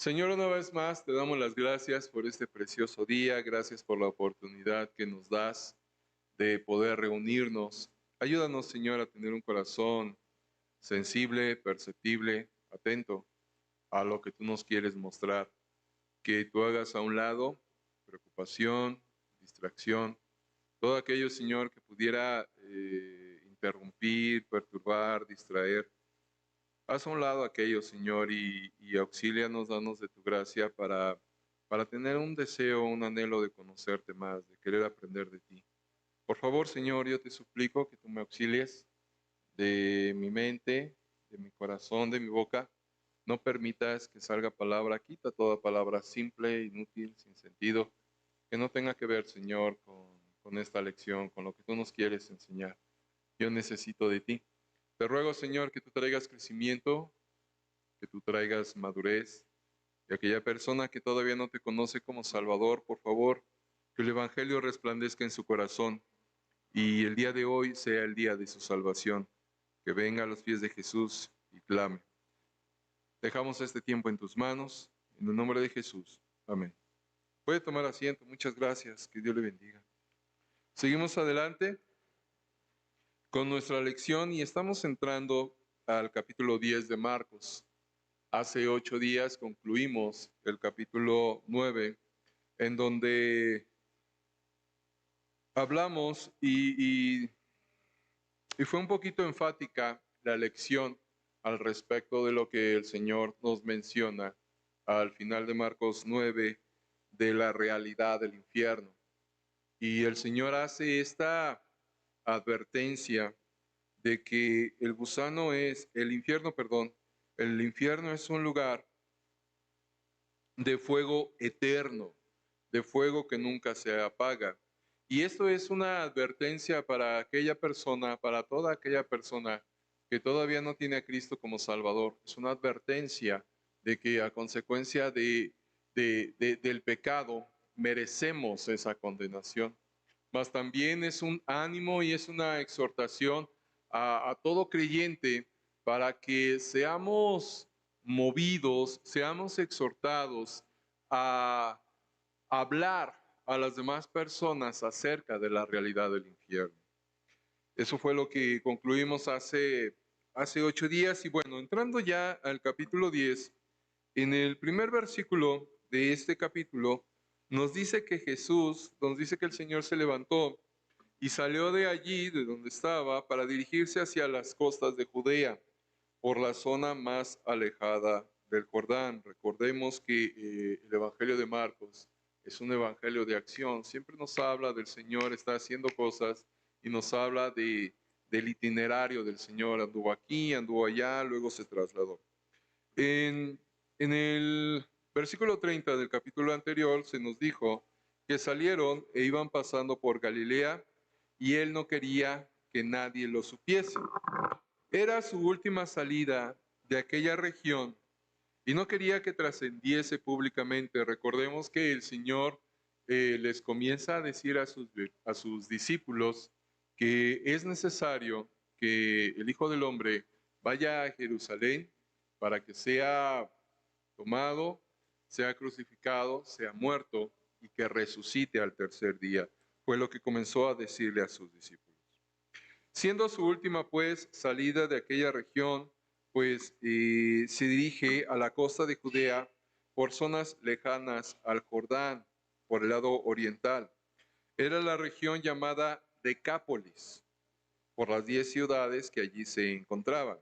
Señor, una vez más te damos las gracias por este precioso día, gracias por la oportunidad que nos das de poder reunirnos. Ayúdanos, Señor, a tener un corazón sensible, perceptible, atento a lo que tú nos quieres mostrar. Que tú hagas a un lado preocupación, distracción, todo aquello, Señor, que pudiera interrumpir, perturbar, distraer. Haz a un lado aquello, Señor, y auxílianos, danos de tu gracia para tener un deseo, un anhelo de conocerte más, de querer aprender de ti. Por favor, Señor, yo te suplico que tú me auxilies de mi mente, de mi corazón, de mi boca. No permitas que salga palabra, quita toda palabra simple, inútil, sin sentido, que no tenga que ver, Señor, con esta lección, con lo que tú nos quieres enseñar. Yo necesito de ti. Te ruego, Señor, que tú traigas crecimiento, que tú traigas madurez. Y aquella persona que todavía no te conoce como Salvador, por favor, que el Evangelio resplandezca en su corazón y el día de hoy sea el día de su salvación. Que venga a los pies de Jesús y clame. Dejamos este tiempo en tus manos, en el nombre de Jesús. Amén. Puede tomar asiento. Muchas gracias. Que Dios le bendiga. Seguimos adelante con nuestra lección y estamos entrando al capítulo 10 de Marcos. Hace 8 días concluimos el capítulo 9, en donde hablamos y fue un poquito enfática la lección al respecto de lo que el Señor nos menciona al final de Marcos 9, de la realidad del infierno. Y el Señor hace esta advertencia de que el infierno, perdón, el infierno es un lugar de fuego eterno, de fuego que nunca se apaga. Y esto es una advertencia para aquella persona, para toda aquella persona que todavía no tiene a Cristo como Salvador. Es una advertencia de que a consecuencia del pecado merecemos esa condenación. Mas también es un ánimo y es una exhortación a todo creyente para que seamos movidos, seamos exhortados a hablar a las demás personas acerca de la realidad del infierno. Eso fue lo que concluimos hace 8 días y bueno, entrando ya al capítulo 10, en el primer versículo de este capítulo nos dice que nos dice que el Señor se levantó y salió de allí, de donde estaba, para dirigirse hacia las costas de Judea, por la zona más alejada del Jordán. Recordemos que el Evangelio de Marcos es un evangelio de acción. Siempre nos habla del Señor, está haciendo cosas y nos habla del itinerario del Señor. Anduvo aquí, anduvo allá, luego se trasladó. En el versículo 30 del capítulo anterior se nos dijo que salieron e iban pasando por Galilea y él no quería que nadie lo supiese. Era su última salida de aquella región y no quería que trascendiese públicamente. Recordemos que el Señor les comienza a decir a sus discípulos que es necesario que el Hijo del Hombre vaya a Jerusalén para que sea tomado, sea crucificado, sea muerto y que resucite al tercer día. Fue lo que comenzó a decirle a sus discípulos. Siendo su última, pues, salida de aquella región, pues se dirige a la costa de Judea por zonas lejanas al Jordán, por el lado oriental. Era la región llamada Decápolis, por las 10 ciudades que allí se encontraban.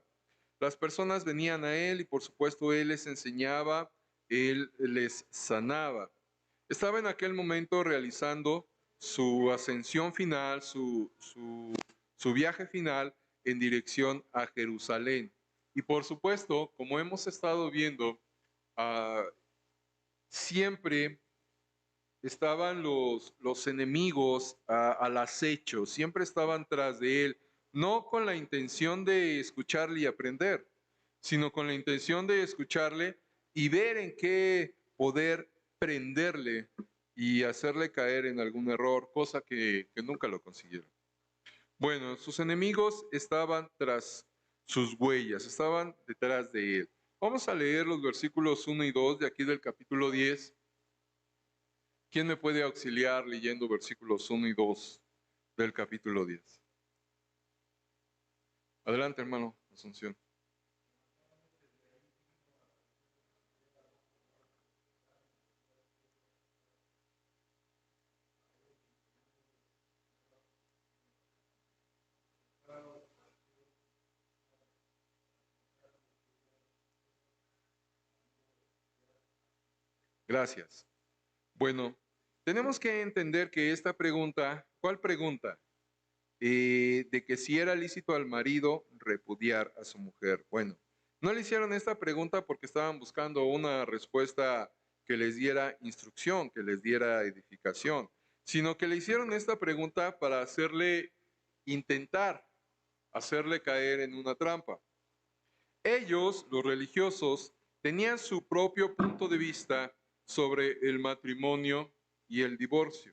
Las personas venían a él y por supuesto él les enseñaba, él les sanaba. Estaba en aquel momento realizando su ascensión final, su viaje final en dirección a Jerusalén. Y por supuesto, como hemos estado viendo, ah, siempre estaban los enemigos al acecho, siempre estaban tras de él, no con la intención de escucharle y aprender, sino con la intención de escucharle y ver en qué poder prenderle y hacerle caer en algún error, cosa que nunca lo consiguieron. Bueno, sus enemigos estaban tras sus huellas, estaban detrás de él. Vamos a leer los versículos 1 y 2 de aquí del capítulo 10. ¿Quién me puede auxiliar leyendo versículos 1 y 2 del capítulo 10? Adelante, hermano Asunción. Gracias. Bueno, tenemos que entender que esta pregunta, ¿cuál pregunta? De que si era lícito al marido repudiar a su mujer. Bueno, no le hicieron esta pregunta porque estaban buscando una respuesta que les diera instrucción, que les diera edificación, sino que le hicieron esta pregunta para intentar hacerle caer en una trampa. Ellos, los religiosos, tenían su propio punto de vista sobre el matrimonio y el divorcio.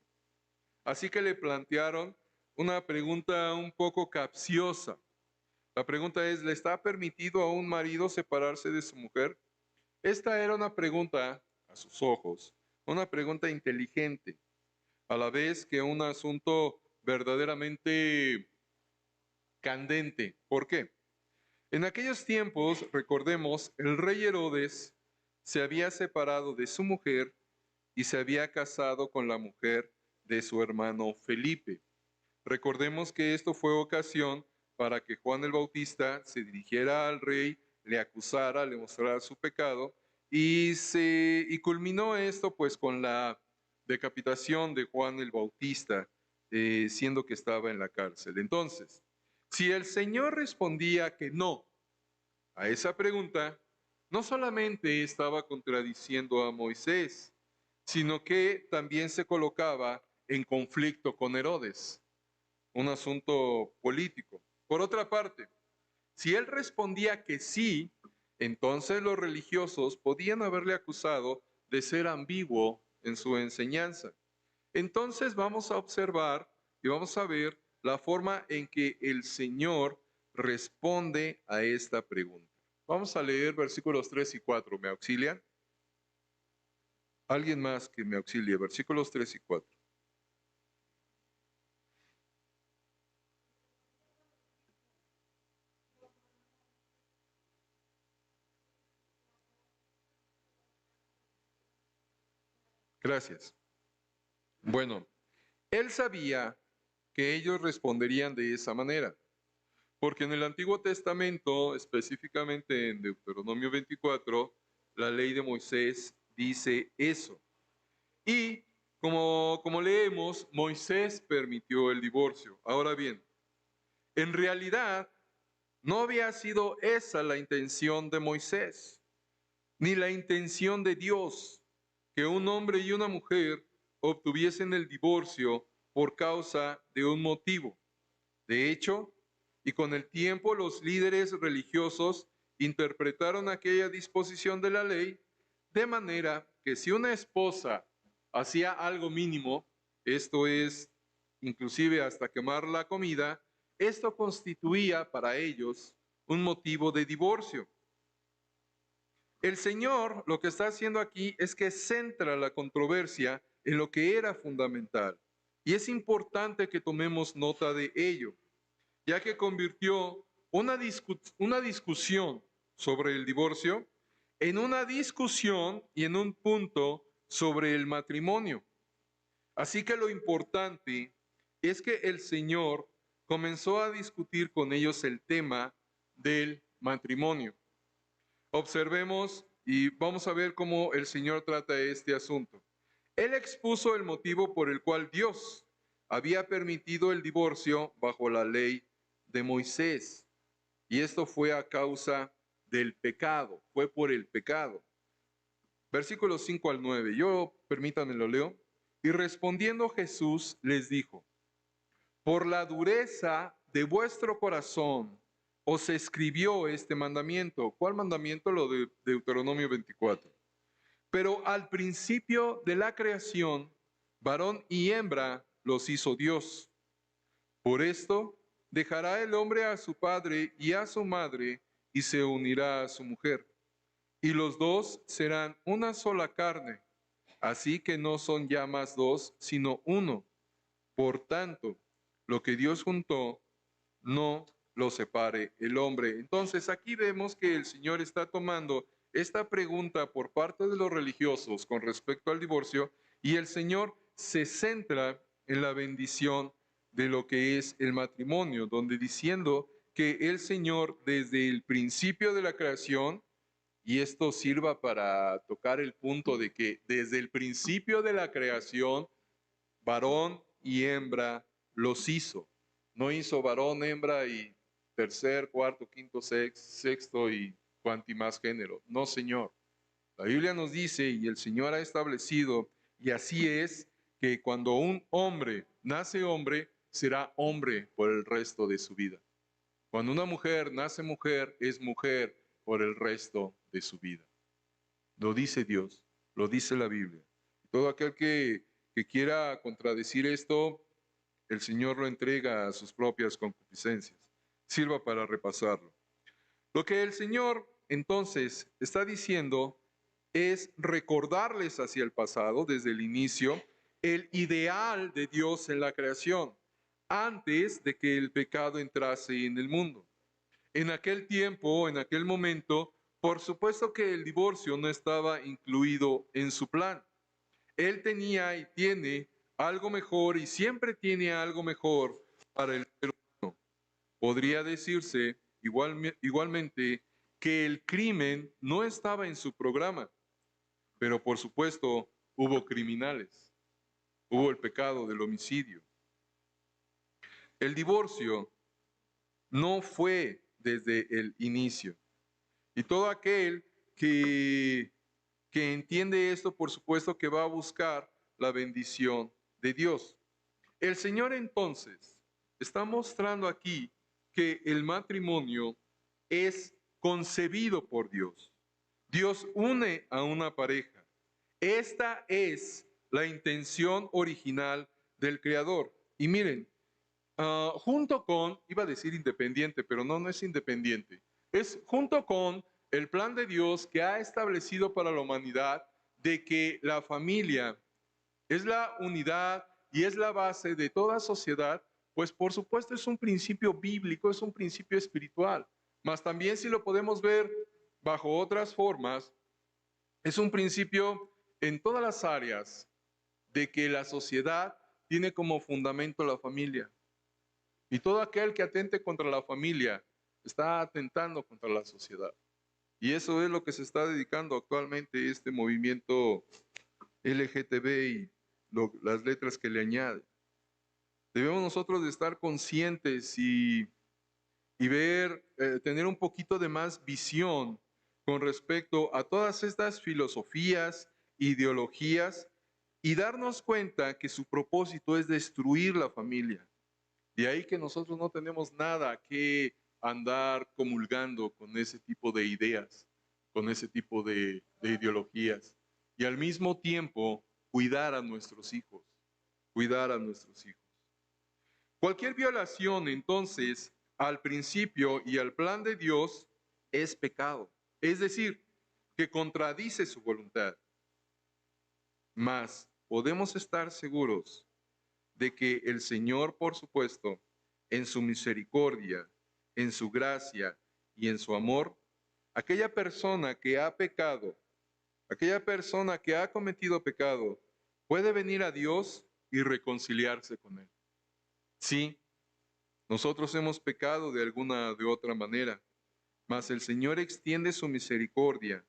Así que le plantearon una pregunta un poco capciosa. La pregunta es, ¿le está permitido a un marido separarse de su mujer? Esta era una pregunta, a sus ojos, una pregunta inteligente, a la vez que un asunto verdaderamente candente. ¿Por qué? En aquellos tiempos, recordemos, el rey Herodes se había separado de su mujer y se había casado con la mujer de su hermano Felipe. Recordemos que esto fue ocasión para que Juan el Bautista se dirigiera al rey, le acusara, le mostrara su pecado y culminó esto pues con la decapitación de Juan el Bautista, siendo que estaba en la cárcel. Entonces, si el Señor respondía que no a esa pregunta, no solamente estaba contradiciendo a Moisés, sino que también se colocaba en conflicto con Herodes, un asunto político. Por otra parte, si él respondía que sí, entonces los religiosos podían haberle acusado de ser ambiguo en su enseñanza. Entonces vamos a observar y vamos a ver la forma en que el Señor responde a esta pregunta. Vamos a leer versículos 3 y 4. ¿Me auxilian? Alguien más que me auxilie. Versículos 3 y 4. Gracias. Bueno, él sabía que ellos responderían de esa manera, porque en el Antiguo Testamento, específicamente en Deuteronomio 24, la ley de Moisés dice eso. Y como leemos, Moisés permitió el divorcio. Ahora bien, en realidad no había sido esa la intención de Moisés, ni la intención de Dios, que un hombre y una mujer obtuviesen el divorcio por causa de un motivo. De hecho, y con el tiempo los líderes religiosos interpretaron aquella disposición de la ley de manera que si una esposa hacía algo mínimo, esto es, inclusive hasta quemar la comida, esto constituía para ellos un motivo de divorcio. El Señor lo que está haciendo aquí es que centra la controversia en lo que era fundamental. Y es importante que tomemos nota de ello, ya que convirtió una discusión sobre el divorcio en una discusión y en un punto sobre el matrimonio. Así que lo importante es que el Señor comenzó a discutir con ellos el tema del matrimonio. Observemos y vamos a ver cómo el Señor trata este asunto. Él expuso el motivo por el cual Dios había permitido el divorcio bajo la ley de Moisés. Y esto fue a causa del pecado, fue por el pecado. Versículos 5 al 9. Permítanme lo leo. Y respondiendo Jesús les dijo, por la dureza de vuestro corazón os escribió este mandamiento. ¿Cuál mandamiento? Lo de Deuteronomio 24. Pero al principio de la creación, varón y hembra los hizo Dios. Por esto, dejará el hombre a su padre y a su madre y se unirá a su mujer. y los dos serán una sola carne. Así que no son ya más dos, sino uno. Por tanto, lo que Dios juntó, no lo separe el hombre. Entonces aquí vemos que el Señor está tomando esta pregunta por parte de los religiosos con respecto al divorcio y el Señor se centra en la bendición de lo que es el matrimonio, donde diciendo que el Señor desde el principio de la creación, y esto sirva para tocar el punto de que desde el principio de la creación, varón y hembra los hizo. No hizo varón, hembra y tercer, cuarto, quinto, sexto y cuanti más género. No, Señor. La Biblia nos dice, y el Señor ha establecido, y así es, que cuando un hombre nace hombre, será hombre por el resto de su vida. Cuando una mujer nace mujer, es mujer por el resto de su vida. Lo dice Dios, lo dice la Biblia. Todo aquel que quiera contradecir esto, el Señor lo entrega a sus propias concupiscencias. Sirva para repasarlo. Lo que el Señor entonces está diciendo es recordarles hacia el pasado, desde el inicio, el ideal de Dios en la creación, antes de que el pecado entrase en el mundo. En aquel tiempo, en aquel momento, por supuesto que el divorcio no estaba incluido en su plan. Él tenía y tiene algo mejor y siempre tiene algo mejor para el ser humano. Podría decirse igualmente que el crimen no estaba en su programa, pero por supuesto hubo criminales, hubo el pecado del homicidio. El divorcio no fue desde el inicio. Y todo aquel que entiende esto, por supuesto que va a buscar la bendición de Dios. El Señor entonces está mostrando aquí que el matrimonio es concebido por Dios. Dios une a una pareja. Esta es la intención original del Creador. Y miren, junto con, iba a decir independiente, pero no es independiente. Es junto con el plan de Dios que ha establecido para la humanidad de que la familia es la unidad y es la base de toda sociedad, pues por supuesto es un principio bíblico, es un principio espiritual. Mas también si lo podemos ver bajo otras formas, es un principio en todas las áreas de que la sociedad tiene como fundamento la familia. Y todo aquel que atente contra la familia está atentando contra la sociedad. Y eso es lo que se está dedicando actualmente este movimiento LGTB y las letras que le añade. Debemos nosotros de estar conscientes y ver, tener un poquito de más visión con respecto a todas estas filosofías, ideologías y darnos cuenta que su propósito es destruir la familia. De ahí que nosotros no tenemos nada que andar comulgando con ese tipo de ideas, con ese tipo de ideologías. Y al mismo tiempo, cuidar a nuestros hijos, cuidar a nuestros hijos. Cualquier violación, entonces, al principio y al plan de Dios es pecado. Es decir, que contradice su voluntad. Mas podemos estar seguros de que el Señor, por supuesto, en su misericordia, en su gracia y en su amor, aquella persona que ha pecado, aquella persona que ha cometido pecado, puede venir a Dios y reconciliarse con Él. Sí, nosotros hemos pecado de alguna de otra manera, mas el Señor extiende su misericordia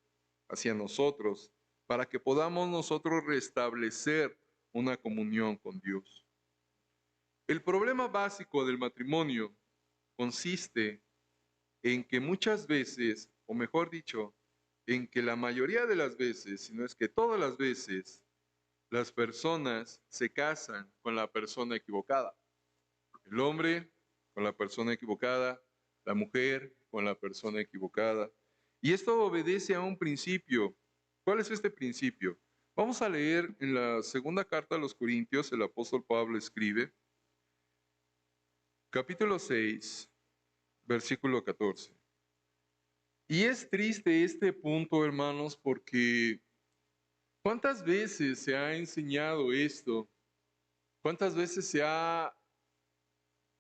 hacia nosotros para que podamos nosotros restablecer una comunión con Dios. El problema básico del matrimonio consiste en que muchas veces, o mejor dicho, en que la mayoría de las veces, si no es que todas las veces, las personas se casan con la persona equivocada. El hombre con la persona equivocada, la mujer con la persona equivocada. Y esto obedece a un principio. ¿Cuál es este principio? Vamos a leer en la segunda carta a los Corintios, el apóstol Pablo escribe, capítulo 6, versículo 14. Y es triste este punto, hermanos, porque ¿cuántas veces se ha enseñado esto? ¿Cuántas veces se ha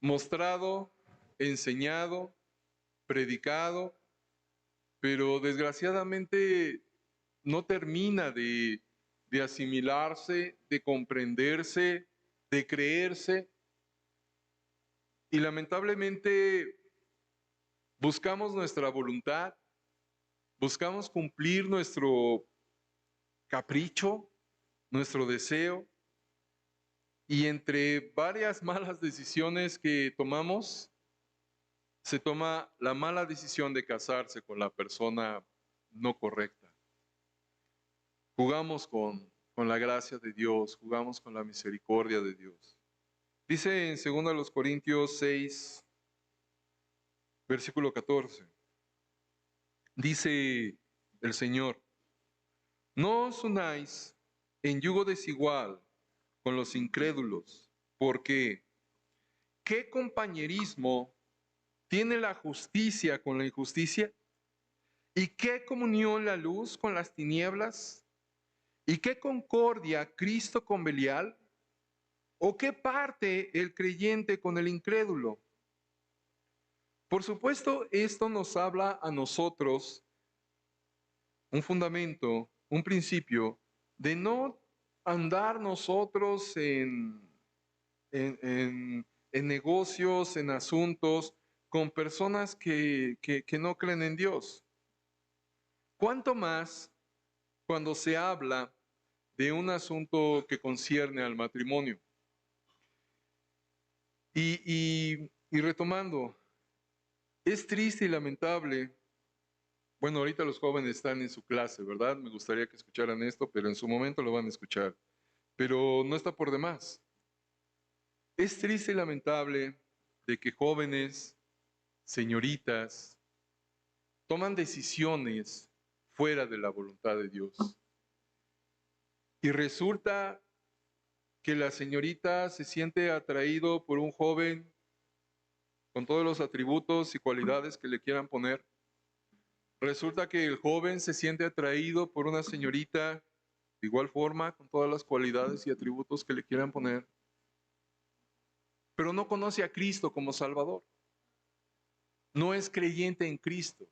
mostrado, enseñado, predicado, pero desgraciadamente no termina de asimilarse, de comprenderse, de creerse? Y lamentablemente buscamos nuestra voluntad, buscamos cumplir nuestro capricho, nuestro deseo, y entre varias malas decisiones que tomamos, se toma la mala decisión de casarse con la persona no correcta. Jugamos con la gracia de Dios, jugamos con la misericordia de Dios. Dice en 2 Corintios 6, versículo 14, dice el Señor: no os unáis en yugo desigual con los incrédulos, porque ¿qué compañerismo tiene la justicia con la injusticia? ¿Y qué comunión la luz con las tinieblas? ¿Y qué concordia Cristo con Belial? ¿O qué parte el creyente con el incrédulo? Por supuesto, esto nos habla a nosotros un fundamento, un principio de no andar nosotros en negocios, en asuntos, con personas que no creen en Dios. ¿Cuánto más cuando se habla de un asunto que concierne al matrimonio? Y retomando, es triste y lamentable. Bueno, ahorita los jóvenes están en su clase, ¿verdad? Me gustaría que escucharan esto, pero en su momento lo van a escuchar. Pero no está por demás. Es triste y lamentable de que jóvenes, señoritas, toman decisiones fuera de la voluntad de Dios. Y resulta que la señorita se siente atraído por un joven con todos los atributos y cualidades que le quieran poner. Resulta que el joven se siente atraído por una señorita de igual forma, con todas las cualidades y atributos que le quieran poner, pero no conoce a Cristo como Salvador. No es creyente en Cristo.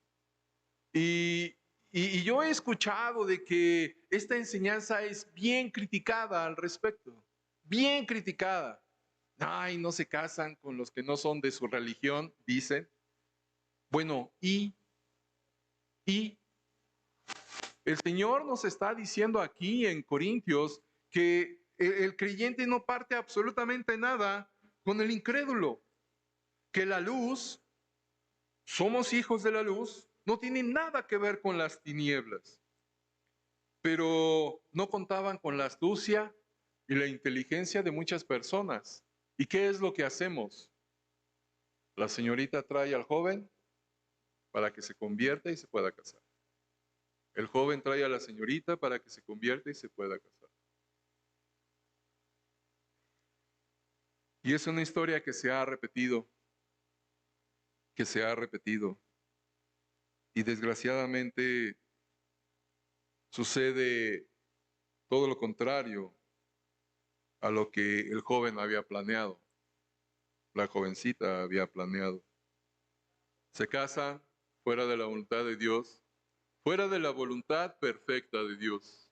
Y yo he escuchado de que esta enseñanza es bien criticada al respecto, bien criticada. Ay, no se casan con los que no son de su religión, dicen. Bueno, y el Señor nos está diciendo aquí en Corintios que el creyente no parte absolutamente nada con el incrédulo, que la luz, somos hijos de la luz, no tiene nada que ver con las tinieblas. Pero no contaban con la astucia y la inteligencia de muchas personas. ¿Y qué es lo que hacemos? La señorita trae al joven para que se convierta y se pueda casar. El joven trae a la señorita para que se convierta y se pueda casar. Y es una historia que se ha repetido, y desgraciadamente sucede todo lo contrario a lo que el joven había planeado, la jovencita había planeado. Se casa fuera de la voluntad de Dios, fuera de la voluntad perfecta de Dios.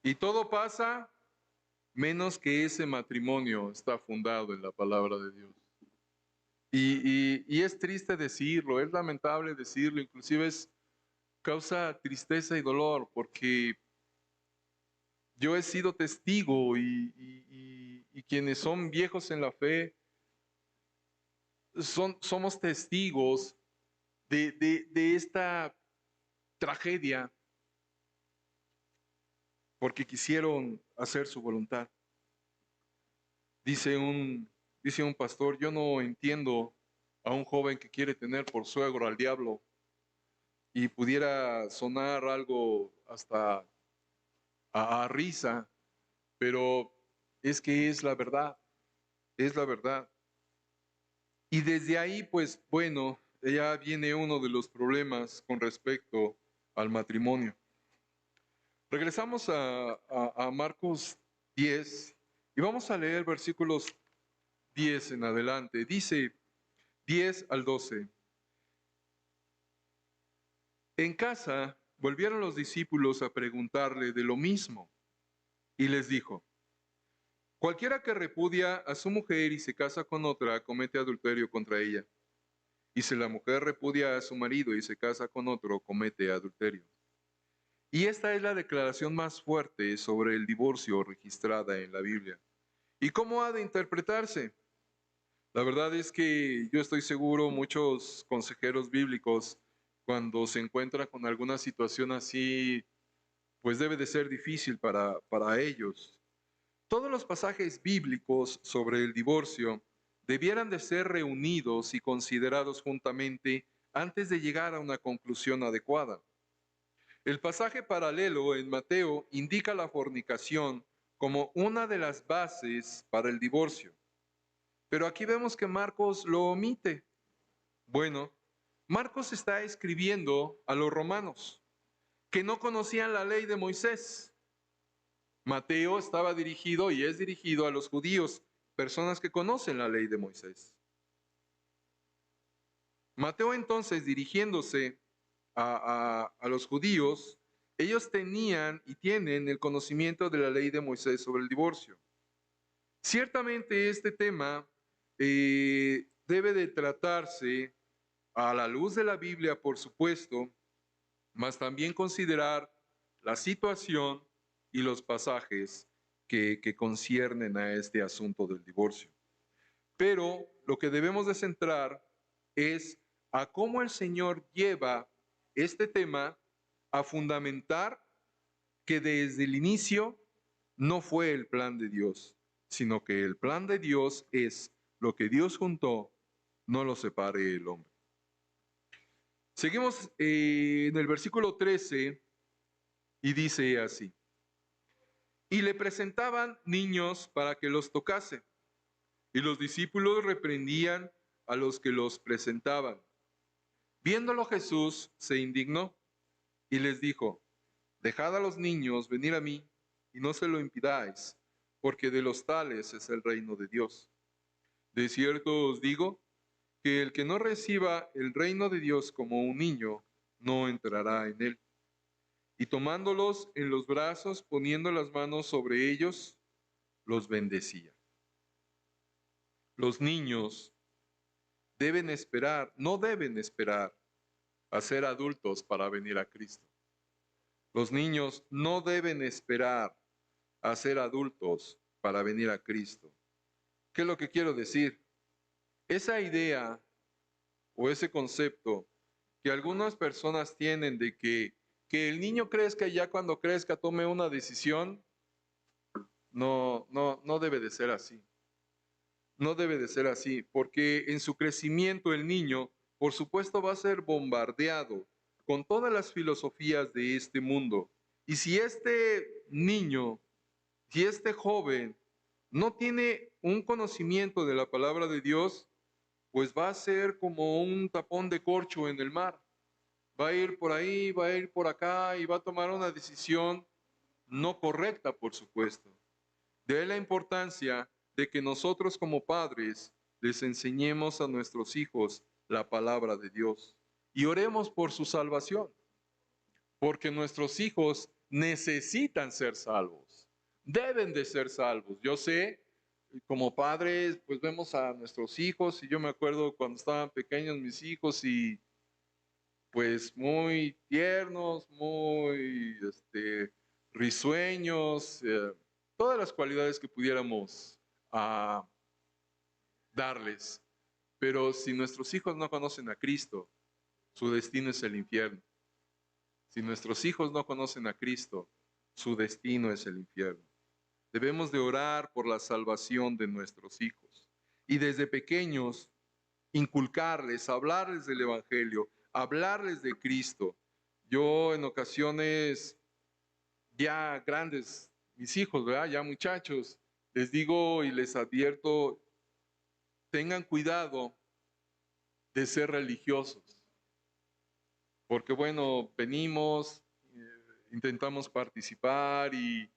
Y todo pasa menos que ese matrimonio está fundado en la palabra de Dios. Y es triste decirlo, es lamentable decirlo, inclusive causa tristeza y dolor, porque yo he sido testigo y quienes son viejos en la fe, somos testigos de esta tragedia, porque quisieron hacer su voluntad. Dice un pastor: yo no entiendo a un joven que quiere tener por suegro al diablo, y pudiera sonar algo hasta a risa, pero es que es la verdad, es la verdad. Y desde ahí, pues bueno, ya viene uno de los problemas con respecto al matrimonio. Regresamos a Marcos 10 y vamos a leer versículos 10 en adelante. Dice 10 al 12. En casa volvieron los discípulos a preguntarle de lo mismo y les dijo: cualquiera que repudia a su mujer y se casa con otra comete adulterio contra ella. Y si la mujer repudia a su marido y se casa con otro, comete adulterio. Y esta es la declaración más fuerte sobre el divorcio registrada en la Biblia. ¿Y cómo ha de interpretarse? La verdad es que yo estoy seguro muchos consejeros bíblicos, cuando se encuentran con alguna situación así, pues debe de ser difícil para ellos. Todos los pasajes bíblicos sobre el divorcio debieran de ser reunidos y considerados juntamente antes de llegar a una conclusión adecuada. El pasaje paralelo en Mateo indica la fornicación como una de las bases para el divorcio. Pero aquí vemos que Marcos lo omite. Bueno, Marcos está escribiendo a los romanos que no conocían la ley de Moisés. Mateo estaba dirigido y es dirigido a los judíos, personas que conocen la ley de Moisés. Mateo entonces, dirigiéndose a los judíos, ellos tenían y tienen el conocimiento de la ley de Moisés sobre el divorcio. Ciertamente este tema debe de tratarse a la luz de la Biblia, por supuesto, mas también considerar la situación y los pasajes que conciernen a este asunto del divorcio. Pero lo que debemos de centrar es a cómo el Señor lleva este tema a fundamentar que desde el inicio no fue el plan de Dios, sino que el plan de Dios es lo que Dios juntó, no lo separe el hombre. Seguimos en el versículo 13 y dice así: y le presentaban niños para que los tocase, y los discípulos reprendían a los que los presentaban. Viéndolo Jesús se indignó y les dijo: dejad a los niños venir a mí y no se lo impidáis, porque de los tales es el reino de Dios. De cierto os digo que el que no reciba el reino de Dios como un niño, no entrará en él. Y tomándolos en los brazos, poniendo las manos sobre ellos, los bendecía. Los niños deben esperar, no deben esperar a ser adultos para venir a Cristo. Los niños no deben esperar a ser adultos para venir a Cristo. ¿Qué es lo que quiero decir? Esa idea o ese concepto que algunas personas tienen de que el niño crezca y ya cuando crezca tome una decisión, no debe de ser así. No debe de ser así, porque en su crecimiento el niño, por supuesto, va a ser bombardeado con todas las filosofías de este mundo. Y si este niño, si este joven no tiene un conocimiento de la palabra de Dios, pues va a ser como un tapón de corcho en el mar. Va a ir por ahí, va a ir por acá y va a tomar una decisión no correcta, por supuesto. De ahí la importancia de que nosotros como padres les enseñemos a nuestros hijos la palabra de Dios y oremos por su salvación, porque nuestros hijos necesitan ser salvos, deben de ser salvos. Yo sé, como padres, pues vemos a nuestros hijos y yo me acuerdo cuando estaban pequeños mis hijos y pues muy tiernos, muy risueños, todas las cualidades que pudiéramos darles. Pero si nuestros hijos no conocen a Cristo, su destino es el infierno. Si nuestros hijos no conocen a Cristo, su destino es el infierno. Debemos de orar por la salvación de nuestros hijos. Y desde pequeños, inculcarles, hablarles del Evangelio, hablarles de Cristo. Yo en ocasiones, ya grandes, mis hijos, ¿verdad? Ya muchachos, les digo y les advierto, tengan cuidado de ser religiosos. Porque bueno, venimos, intentamos participar y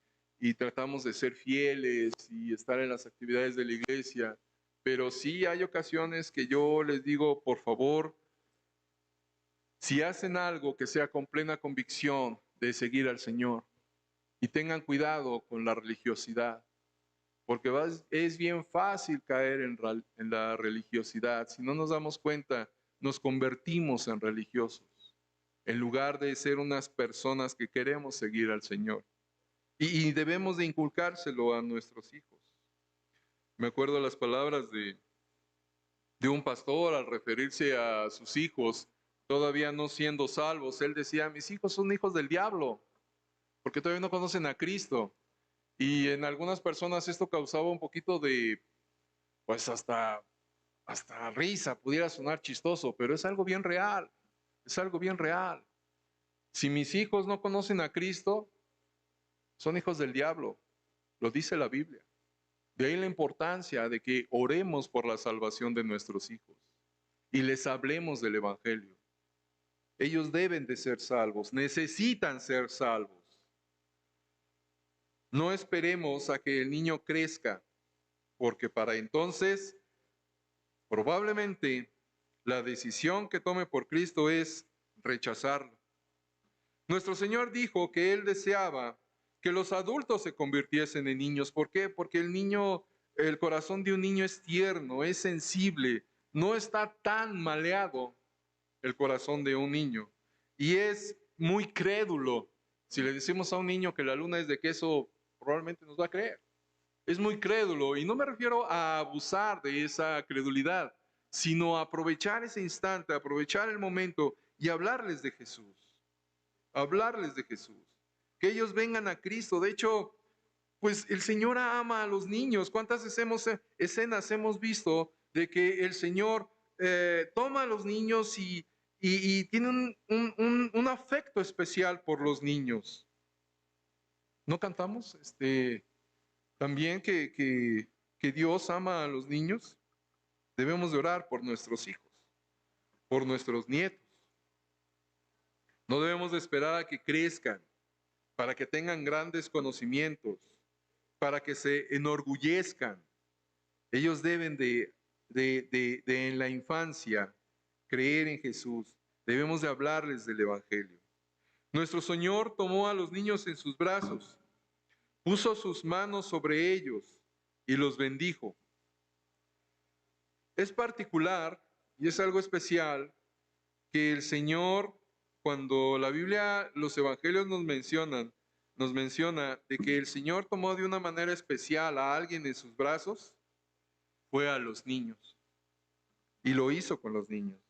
tratamos de ser fieles y estar en las actividades de la iglesia, pero sí hay ocasiones que yo les digo, por favor, si hacen algo que sea con plena convicción de seguir al Señor y tengan cuidado con la religiosidad, porque es bien fácil caer en la religiosidad. Si no nos damos cuenta, nos convertimos en religiosos, en lugar de ser unas personas que queremos seguir al Señor. Y debemos de inculcárselo a nuestros hijos. Me acuerdo las palabras de un pastor al referirse a sus hijos, todavía no siendo salvos. Él decía, mis hijos son hijos del diablo, porque todavía no conocen a Cristo. Y en algunas personas esto causaba un poquito de, pues hasta risa, pudiera sonar chistoso, pero es algo bien real, es algo bien real. Si mis hijos no conocen a Cristo, son hijos del diablo, lo dice la Biblia. De ahí la importancia de que oremos por la salvación de nuestros hijos y les hablemos del Evangelio. Ellos deben de ser salvos, necesitan ser salvos. No esperemos a que el niño crezca, porque para entonces probablemente la decisión que tome por Cristo es rechazarlo. Nuestro Señor dijo que Él deseaba que los adultos se convirtiesen en niños. ¿Por qué? Porque el corazón de un niño es tierno, es sensible, no está tan maleado el corazón de un niño. Y es muy crédulo. Si le decimos a un niño que la luna es de queso, probablemente nos va a creer. Es muy crédulo y no me refiero a abusar de esa credulidad, sino a aprovechar ese instante, aprovechar el momento y hablarles de Jesús. Hablarles de Jesús. Que ellos vengan a Cristo. De hecho, pues el Señor ama a los niños. ¿Cuántas escenas hemos visto de que el Señor toma a los niños y tiene un afecto especial por los niños? ¿No cantamos también que Dios ama a los niños? Debemos de orar por nuestros hijos, por nuestros nietos. No debemos de esperar a que crezcan para que tengan grandes conocimientos, para que se enorgullezcan. Ellos deben de en la infancia creer en Jesús. Debemos de hablarles del Evangelio. Nuestro Señor tomó a los niños en sus brazos, puso sus manos sobre ellos y los bendijo. Es particular y es algo especial que el Señor, cuando la Biblia, los evangelios nos menciona de que el Señor tomó de una manera especial a alguien en sus brazos, fue a los niños. Y lo hizo con los niños.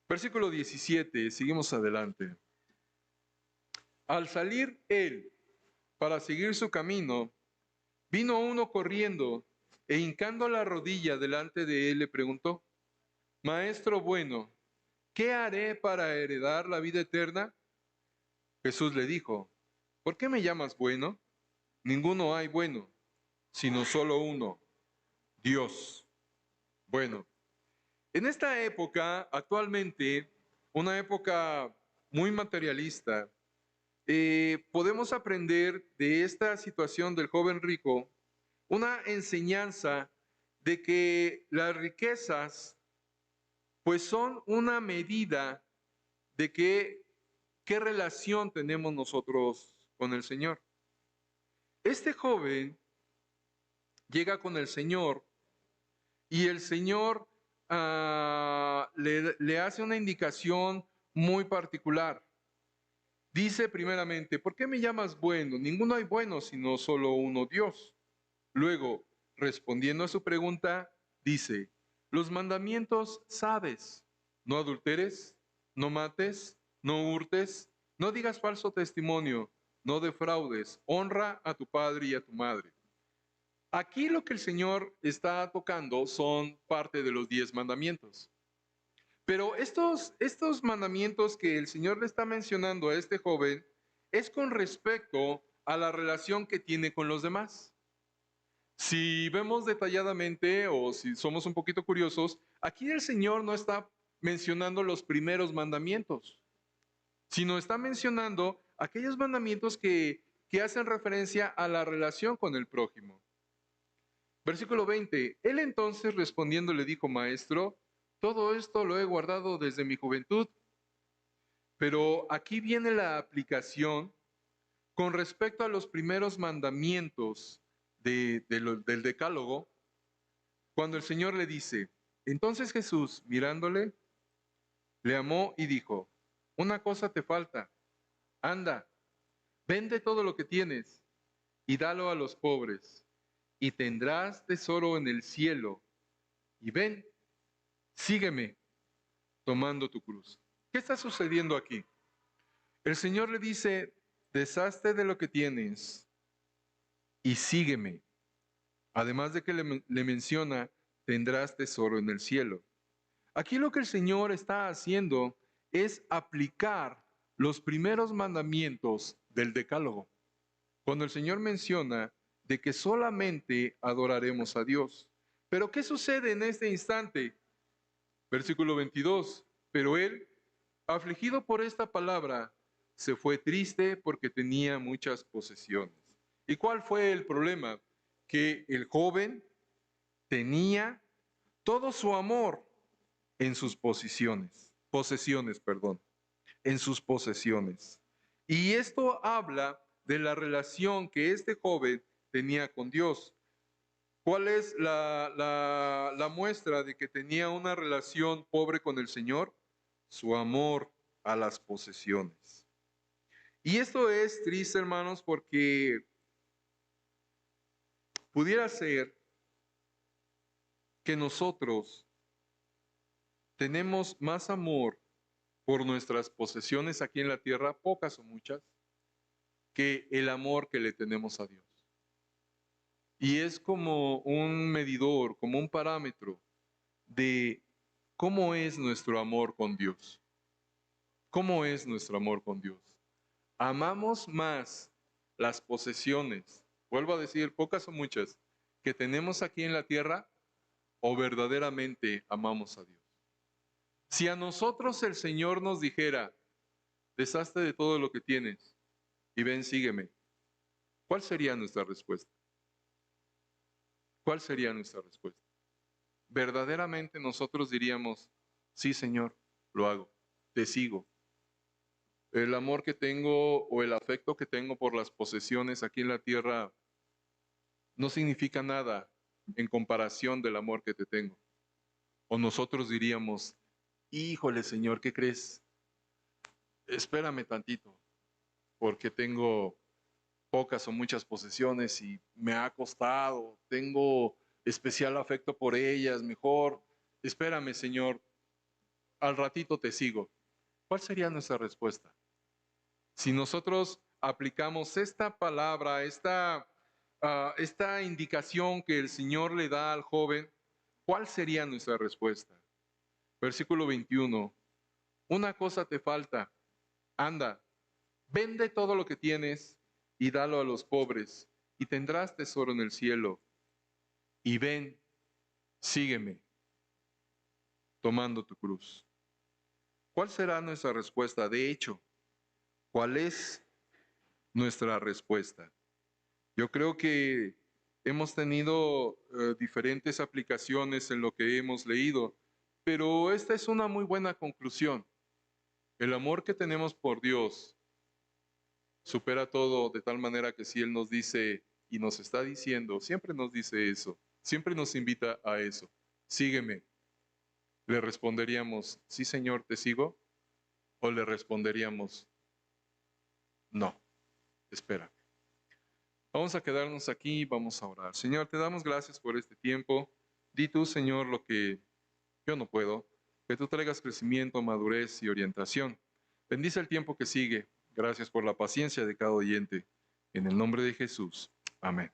Versículo 17, seguimos adelante. Al salir él para seguir su camino, vino uno corriendo e hincando la rodilla delante de él le preguntó, Maestro bueno, ¿qué haré para heredar la vida eterna? Jesús le dijo, ¿por qué me llamas bueno? Ninguno hay bueno, sino solo uno, Dios. Bueno, en esta época, actualmente, una época muy materialista, podemos aprender de esta situación del joven rico una enseñanza de que las riquezas pues son una medida de qué relación tenemos nosotros con el Señor. Este joven llega con el Señor y el Señor le hace una indicación muy particular. Dice primeramente, ¿por qué me llamas bueno? Ninguno hay bueno sino solo uno, Dios. Luego, respondiendo a su pregunta, dice, los mandamientos sabes, no adulteres, no mates, no hurtes, no digas falso testimonio, no defraudes, honra a tu padre y a tu madre. Aquí lo que el Señor está tocando son parte de los 10 mandamientos. Pero estos mandamientos que el Señor le está mencionando a este joven es con respecto a la relación que tiene con los demás. Si vemos detalladamente o si somos un poquito curiosos, aquí el Señor no está mencionando los primeros mandamientos, sino está mencionando aquellos mandamientos que hacen referencia a la relación con el prójimo. Versículo 20, él entonces respondiendo le dijo, maestro, todo esto lo he guardado desde mi juventud, pero aquí viene la aplicación con respecto a los primeros mandamientos del decálogo, cuando el Señor le dice, entonces Jesús, mirándole, le amó y dijo, una cosa te falta, anda, vende todo lo que tienes y dalo a los pobres, y tendrás tesoro en el cielo, y ven, sígueme tomando tu cruz. ¿Qué está sucediendo aquí? El Señor le dice, deshazte de lo que tienes y sígueme. Además de que le menciona, tendrás tesoro en el cielo. Aquí lo que el Señor está haciendo es aplicar los primeros mandamientos del decálogo. Cuando el Señor menciona de que solamente adoraremos a Dios. Pero ¿qué sucede en este instante? Versículo 22. Pero él, afligido por esta palabra, se fue triste porque tenía muchas posesiones. ¿Y cuál fue el problema? Que el joven tenía todo su amor en sus en sus posesiones. Y esto habla de la relación que este joven tenía con Dios. ¿Cuál es la muestra de que tenía una relación pobre con el Señor? Su amor a las posesiones. Y esto es triste, hermanos, porque pudiera ser que nosotros tenemos más amor por nuestras posesiones aquí en la tierra, pocas o muchas, que el amor que le tenemos a Dios. Y es como un medidor, como un parámetro de cómo es nuestro amor con Dios. ¿Cómo es nuestro amor con Dios? Amamos más las posesiones, vuelvo a decir, pocas o muchas, que tenemos aquí en la tierra, o verdaderamente amamos a Dios. Si a nosotros el Señor nos dijera, deshazte de todo lo que tienes y ven, sígueme, ¿cuál sería nuestra respuesta? ¿Cuál sería nuestra respuesta? Verdaderamente nosotros diríamos, sí, Señor, lo hago, te sigo. El amor que tengo o el afecto que tengo por las posesiones aquí en la tierra no significa nada en comparación del amor que te tengo. O nosotros diríamos, híjole, Señor, ¿qué crees? Espérame tantito, porque tengo pocas o muchas posesiones y me ha costado, tengo especial afecto por ellas, mejor, espérame, Señor, al ratito te sigo. ¿Cuál sería nuestra respuesta? Si nosotros aplicamos esta palabra, esta indicación que el Señor le da al joven, ¿cuál sería nuestra respuesta? Versículo 21. Una cosa te falta, anda, vende todo lo que tienes y dalo a los pobres, y tendrás tesoro en el cielo. Y ven, sígueme, tomando tu cruz. ¿Cuál será nuestra respuesta? De hecho, ¿cuál es nuestra respuesta? Yo creo que hemos tenido diferentes aplicaciones en lo que hemos leído, pero esta es una muy buena conclusión. El amor que tenemos por Dios supera todo de tal manera que si Él nos dice y nos está diciendo, siempre nos dice eso, siempre nos invita a eso, sígueme, le responderíamos, sí Señor, te sigo, o le responderíamos, no, espera. Vamos a quedarnos aquí y vamos a orar. Señor, te damos gracias por este tiempo. Di tú, Señor, lo que yo no puedo, que tú traigas crecimiento, madurez y orientación. Bendice el tiempo que sigue. Gracias por la paciencia de cada oyente. En el nombre de Jesús. Amén.